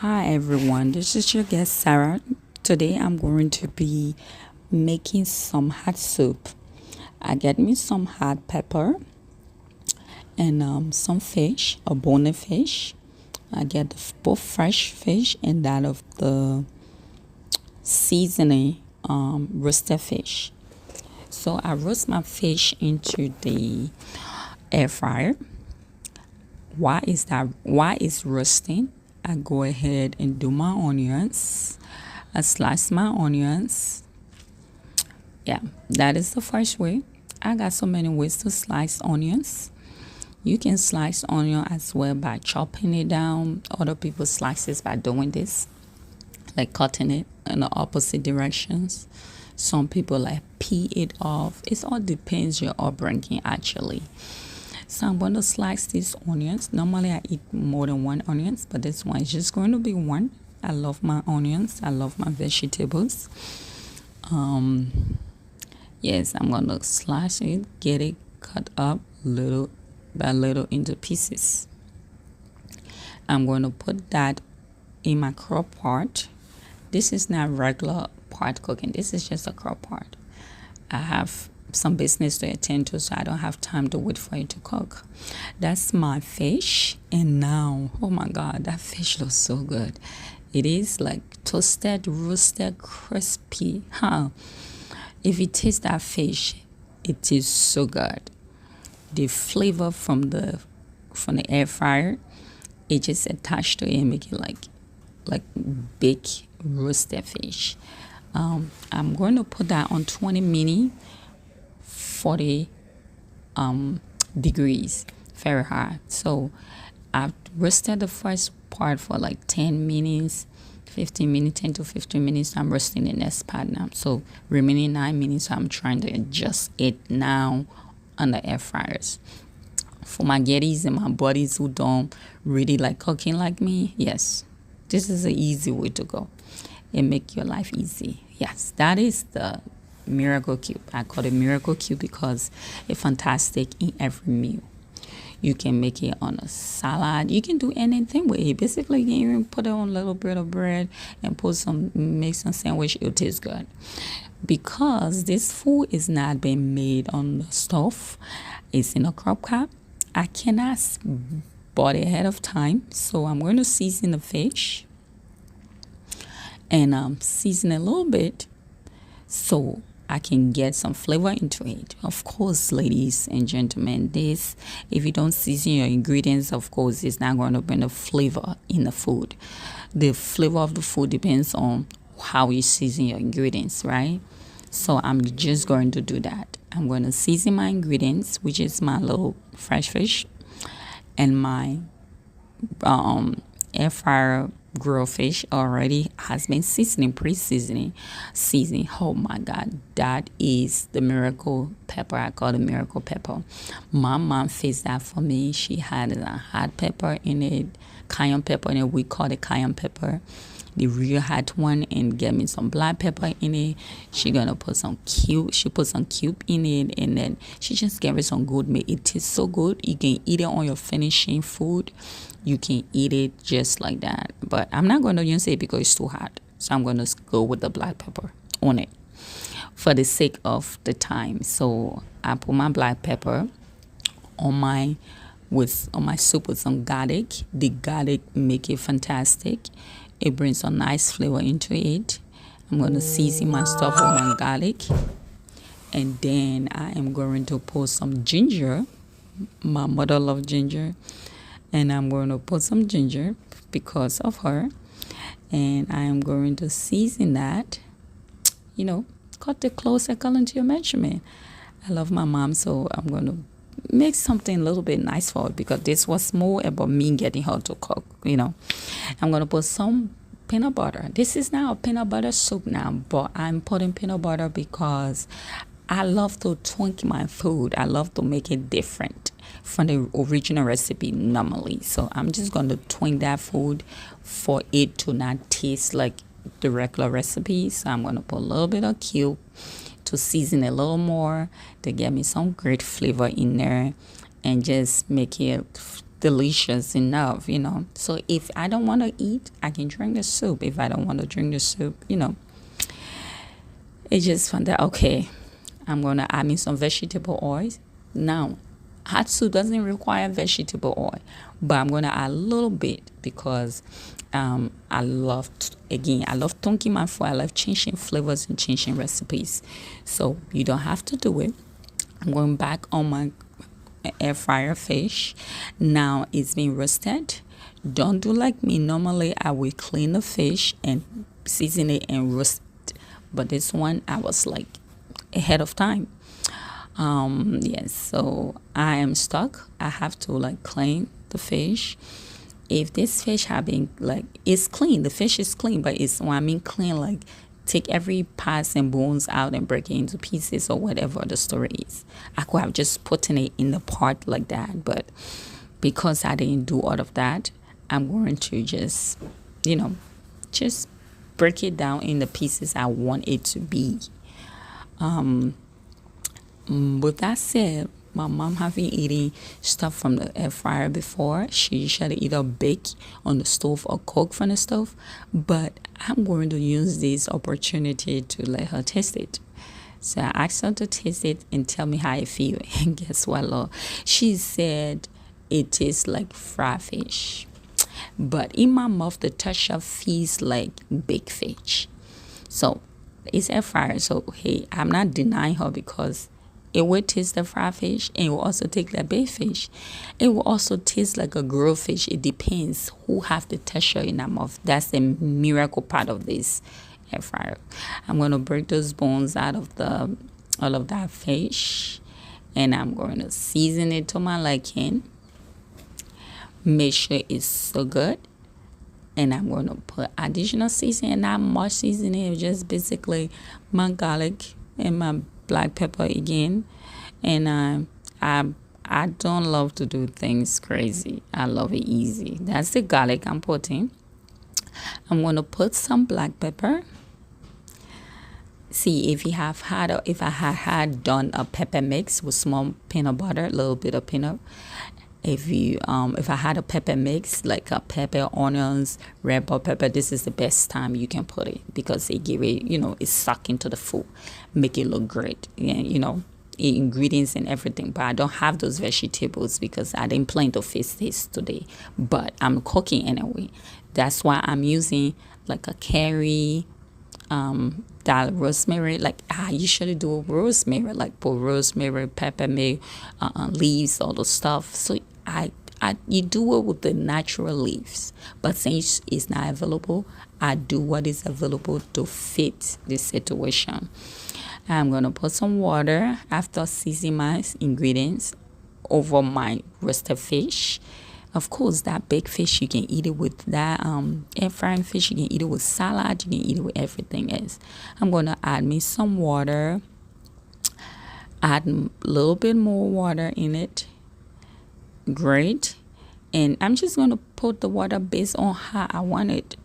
Hi everyone, this is your guest Sarah. Today I'm going to be making some hot soup. I get me some hot pepper and some fish, a boned fish. I get both fresh fish and that of the seasoning roasted fish. So I roast my fish into the air fryer. Why is that? Why is roasting? I go ahead and do my onions. I slice my onions. Yeah, that is the first way. I got so many ways to slice onions. You can slice onion as well by chopping it down. Other people slice it by doing this, like cutting it in the opposite directions. Some people like peel it off. It all depends your upbringing actually. So I'm going to slice these onions. Normally I eat more than one onions, but this one is just going to be one. I love my onions. I love my vegetables. Yes, I'm going to slice it, get it cut up little by little into pieces. I'm going to put that in my crock pot. This is not regular pot cooking. This is just a crock pot. I have some business to attend to, so I don't have time to wait for it to cook. That's my fish. And now, oh my God, that fish looks so good. It is like toasted, roasted, crispy. If you taste that fish, it is so good. The flavor from the air fryer, it just attached to it and make it like big roasted fish. I'm going to put that on 20 minutes, 40 degrees Fahrenheit. So I've roasted the first part for like 10 minutes, 15 minutes, 10 to 15 minutes. I'm roasting the next part now. So remaining 9 minutes, I'm trying to adjust it now on the air fryers. For my getties and my buddies who don't really like cooking like me, yes, this is an easy way to go and make your life easy. Yes, that is the Miracle Cube. I call it Miracle Cube because it's fantastic in every meal. You can make it on a salad. You can do anything with it. Basically, you can even put it on a little bit of bread and make some sandwich. It'll taste good. Because this food is not being made on the stove, it's in a crock pot. I cannot bought it ahead of time, so I'm going to season the fish and season a little bit so I can get some flavor into it. Of course, ladies and gentlemen, if you don't season your ingredients, of course, it's not going to bring the flavor in the food. The flavor of the food depends on how you season your ingredients, right? So I'm just going to do that. I'm going to season my ingredients, which is my little fresh fish and my air fryer grilled fish already has been seasoning. Oh my God, that is the miracle pepper. I call it miracle pepper. My mom fixed that for me. She had a hot pepper in it, cayenne pepper in it. We call it cayenne pepper, the real hot one, and get me some black pepper in it. She gonna put some cube. She put some cube in it, and then she just gave it some good meat. It tastes so good. You can eat it on your finishing food. You can eat it just like that. But I'm not gonna use it because it's too hot. So I'm gonna go with the black pepper on it for the sake of the time. So I put my black pepper on my soup with some garlic. The garlic make it fantastic. It brings a nice flavor into it. I'm going to season my stuff with my garlic. And then I am going to put some ginger. My mother loves ginger. And I'm going to put some ginger because of her. And I am going to season that. Cut it close according to your measurement. I love my mom, so I'm going to make something a little bit nice for her because this was more about me getting her to cook. I'm going to put some peanut butter. This is now a peanut butter soup now, but I'm putting peanut butter because I love to twink my food. I love to make it different from the original recipe normally. So I'm just going to twink that food for it to not taste like the regular recipe. So I'm going to put a little bit of cube to season a little more to get me some great flavor in there and just make it delicious enough, So if I don't want to eat, I can drink the soup. If I don't want to drink the soup, it's just fun that, okay, I'm going to add me some vegetable oils. Now, hot soup doesn't require vegetable oil, but I'm going to add a little bit because I love tonki my food. I love changing flavors and changing recipes. So you don't have to do it. I'm going back on my air fryer fish. Now it's been roasted. Don't do like me. Normally I will clean the fish and season it and roast it. But this one I was like ahead of time. Yes, so I am stuck. I have to like clean the fish. If this fish have been like, it's clean, the fish is clean, but it's when I mean clean, like take every parts and bones out and break it into pieces or whatever the story is. I could have just put it in the pot like that, but because I didn't do all of that, I'm going to just, just break it down in the pieces I want it to be. With that said, my mom have been eating stuff from the air fryer before. She usually either bake on the stove or cook from the stove. But I'm going to use this opportunity to let her taste it. So I asked her to taste it and tell me how I feel. And guess what, Lord? She said it tastes like fried fish. But in my mouth, the texture feels like baked fish. So it's air fryer. So, hey, I'm not denying her because it will taste the fried fish and it will also taste like baked fish. It will also taste like a grilled fish. It depends who have the texture in their mouth. That's the miracle part of this air fryer. I'm going to break those bones out of all of that fish and I'm going to season it to my liking. Make sure it's so good. And I'm going to put additional seasoning, not much seasoning, just basically my garlic and my black pepper again. And I don't love to do things crazy. I love it easy. That's the garlic I'm putting. I'm going to put some black pepper. See, if I had done a pepper mix with small peanut butter, a little bit of peanut. If I had a pepper mix like a pepper, onions, red bell pepper, this is the best time you can put it because it give it, it's suck into the food, make it look great. And, ingredients and everything. But I don't have those vegetables because I didn't plan to fix this today. But I'm cooking anyway. That's why I'm using like a curry, that rosemary, like I usually do rosemary, like put rosemary, peppermint, leaves, all the stuff. So you do it with the natural leaves. But since it's not available, I do what is available to fit this situation. I'm gonna put some water after seasoning my ingredients over my roasted fish. Of course, that baked fish, you can eat it with that air frying fish. You can eat it with salad. You can eat it with everything else. I'm going to add me some water. Add a little bit more water in it. Great. And I'm just going to put the water based on how I want it.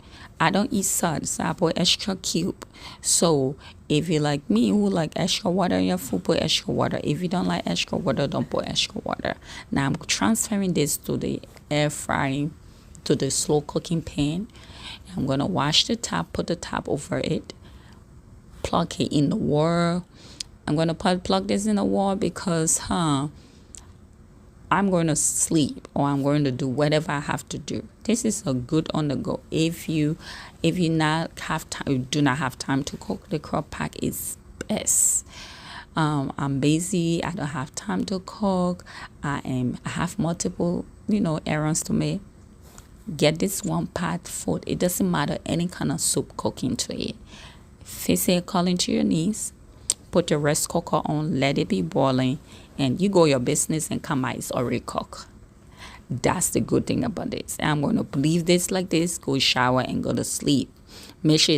I don't eat salt, so I put extra cube. So if you like me, who like extra water in your food, put extra water. If you don't like extra water, don't put extra water. Now I'm transferring this to the air frying, to the slow cooking pan. I'm gonna wash the top, put the top over it, plug it in the wall. I'm gonna plug this in the wall because I'm going to sleep or I'm going to do whatever I have to do. This is a good on the go. If you do not have time to cook, the crock pot is best. I'm busy. I don't have time to cook. I have multiple, errands to make. Get this one pot food. It doesn't matter any kind of soup cooking to it. Fix it according to your needs. Put your rice cooker on. Let it be boiling. And you go your business and come out, it's already cooked. That's the good thing about this. I'm going to leave this like this, go shower and go to sleep. Make sure